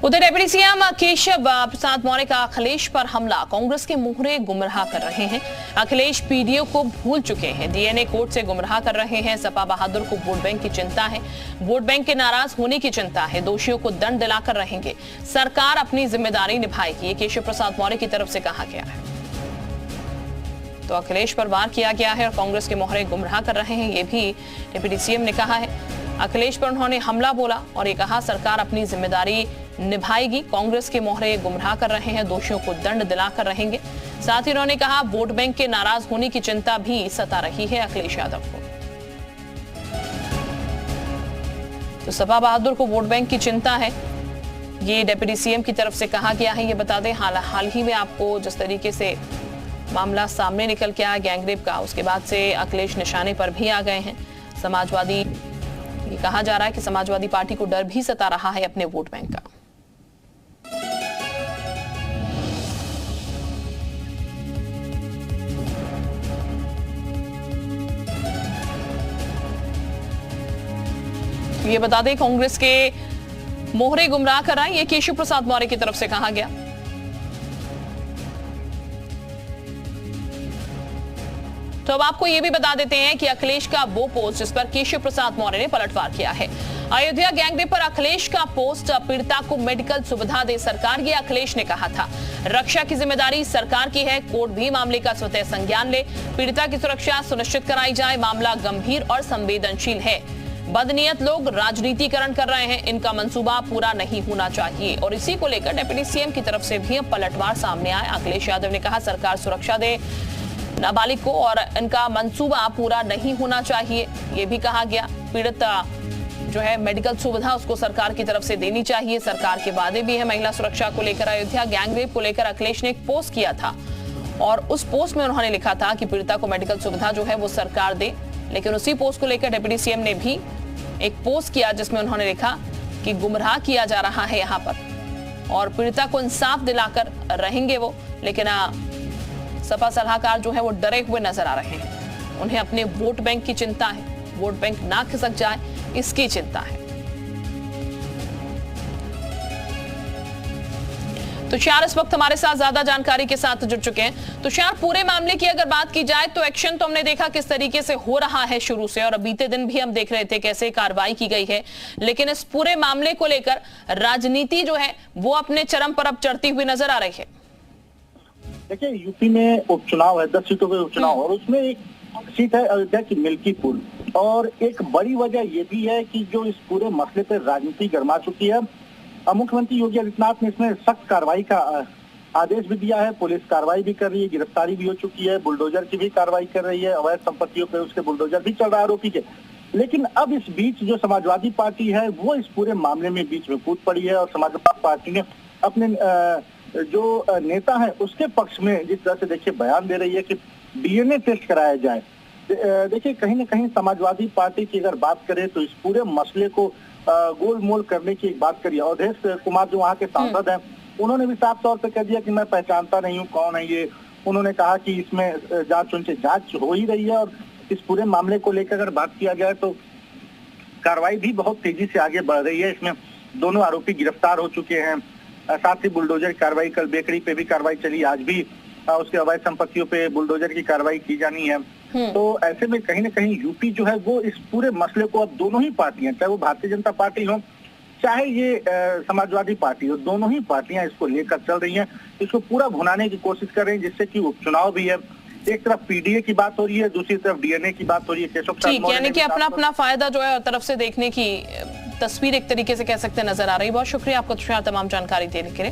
उधर deputy CM Keshav Prasad Maurya का अखिलेश पर हमला, कांग्रेस के मोहरे गुमराह कर रहे हैं। अखिलेश पीडीओ को भूल चुके हैं, डीएनए कोड से गुमराह कर रहे हैं। सपा बहादुर को वोट बैंक की चिंता है, वोट बैंक के नाराज होने की चिंता है। दोषियों को दंड दिलाकर रहेंगे, सरकार अपनी जिम्मेदारी निभाएगी, ये केशव प्रसाद मौर्य की तरफ से कहा गया है। तो अखिलेश पर वार किया गया है और कांग्रेस के मोहरे गुमराह कर रहे हैं, ये भी डिप्टी सीएम ने कहा है। अखिलेश पर उन्होंने हमला बोला और ये कहा सरकार अपनी जिम्मेदारी निभाएगी, कांग्रेस के मोहरे गुमराह कर रहे हैं, दोषियों को दंड दिलाकर रहेंगे। साथ ही उन्होंने कहा वोट बैंक के नाराज होने की चिंता भी सता रही है अखिलेश यादव को। तो सपा बहादुर को वोट बैंक की चिंता है, ये डिप्टी सीएम की तरफ से कहा गया है। ये बता दें हाल ही में आपको जिस तरीके से मामला सामने निकल के आया गैंगरेप का, उसके बाद से अखिलेश निशाने पर भी आ गए हैं। समाजवादी, ये कहा जा रहा है कि समाजवादी पार्टी को डर भी सता रहा है अपने वोट बैंक का। ये बता दें कांग्रेस के मोहरे गुमराह कराएं, ये केशव प्रसाद मौर्य की तरफ से कहा गया। तो अब आपको यह भी बता देते हैं कि अखिलेश का वो पोस्ट जिस पर केशव प्रसाद मौर्य ने पलटवार किया है। अयोध्या गैंगरेप पर अखिलेश का पोस्ट, पीड़िता को मेडिकल सुविधा दे सरकार, ये अखिलेश ने कहा था। रक्षा की जिम्मेदारी सरकार की है, कोर्ट भी मामले का स्वतः संज्ञान ले, पीड़िता की सुरक्षा सुनिश्चित कराई जाए, मामला गंभीर और संवेदनशील है। बदनीयत लोग राजनीतिकरण कर रहे हैं, इनका मंसूबा पूरा नहीं होना चाहिए। और इसी को लेकर डिप्टी सीएम की तरफ से भी अब पलटवार सामने आया। अखिलेश यादव ने कहा सरकार सुरक्षा दे नाबालिग को और इनका मंसूबा पूरा नहीं होना चाहिए, ये भी कहा गया। पीड़ित जो है मेडिकल सुविधा उसको सरकार की तरफ से देनी चाहिए, सरकार के वादे भी है महिला सुरक्षा को लेकर। अयोध्या गैंगरेप को लेकर अखिलेश ने एक पोस्ट किया था और उस पोस्ट में उन्होंने लिखा था कि पीड़िता को मेडिकल सुविधा जो है वो सरकार दे। लेकिन उसी पोस्ट को लेकर डिप्टी सीएम ने भी एक पोस्ट किया जिसमें उन्होंने लिखा कि गुमराह किया जा रहा है यहाँ पर और पीड़िता को इंसाफ दिलाकर रहेंगे वो। लेकिन सपा सलाहकार जो है वो डरे हुए नजर आ रहे हैं, उन्हें अपने वोट बैंक की चिंता है, वोट बैंक ना खिसक जाए इसकी चिंता है। तो तुषार इस वक्त हमारे साथ ज्यादा जानकारी के साथ जुड़ चुके हैं। तो तुषार, पूरे मामले की अगर बात की जाए तो एक्शन तो हमने देखा किस तरीके से हो रहा है शुरू से, और बीते दिन भी हम देख रहे थे कैसे कार्रवाई की गई है, लेकिन इस पूरे मामले को लेकर राजनीति जो है वो अपने चरम पर अब चढ़ती हुई नजर आ रही है। देखिए, यूपी में उपचुनाव है, 10 सीटों पे उपचुनाव, और उसमें एक सीट है अयोध्या की मिल्कीपुर। और एक बड़ी वजह ये भी है कि जो इस पूरे मसले पे राजनीति गर्मा चुकी है, मुख्यमंत्री योगी आदित्यनाथ ने इसमें सख्त कार्रवाई का आदेश भी दिया है। पुलिस कार्रवाई भी कर रही है, गिरफ्तारी भी हो चुकी है, बुलडोजर की भी कार्रवाई कर रही है, अवैध संपत्तियों पे उसके बुलडोजर भी चल रहा है आरोपी के। लेकिन अब इस बीच जो समाजवादी पार्टी है वो इस पूरे मामले में बीच में कूद पड़ी है और समाजवादी पार्टी ने अपने जो नेता है उसके पक्ष में जिस तरह से देखिए बयान दे रही है कि डीएनए टेस्ट कराया जाए। देखिए, कहीं ना कहीं समाजवादी पार्टी की अगर बात करें तो इस पूरे मसले को गोलमोल करने की एक बात करिए। अवधेश कुमार जो वहाँ के सांसद हैं, उन्होंने भी साफ तौर पे कह दिया कि मैं पहचानता नहीं हूँ कौन है ये। उन्होंने कहा कि इसमें जांच हो ही रही है और इस पूरे मामले को लेकर अगर बात किया जाए तो कार्रवाई भी बहुत तेजी से आगे बढ़ रही है। इसमें दोनों आरोपी गिरफ्तार हो चुके हैं, साथ ही बुलडोजर की कार्रवाई, कल बेकरी पे भी कार्रवाई चली, आज भी उसके अवैध संपत्तियों पे बुलडोजर की कार्रवाई की जानी है। तो ऐसे में कहीं ना कहीं यूपी जो है वो इस पूरे मसले को अब दोनों ही पार्टियां, चाहे वो भारतीय जनता पार्टी हो चाहे ये समाजवादी पार्टी हो, दोनों ही पार्टियां इसको लेकर चल रही हैं, इसको पूरा भुनाने की कोशिश कर रही है, जिससे कि उपचुनाव भी है। एक तरफ पीडीए की बात हो रही है, दूसरी तरफ डीएनए की बात हो रही है। केशव प्रसाद मौर्य यानी कि अपना अपना फायदा जो है तरफ से देखने की तस्वीर एक तरीके से कह सकते नजर आ रही है। बहुत शुक्रिया आपका तुषार तमाम जानकारी देने के लिए।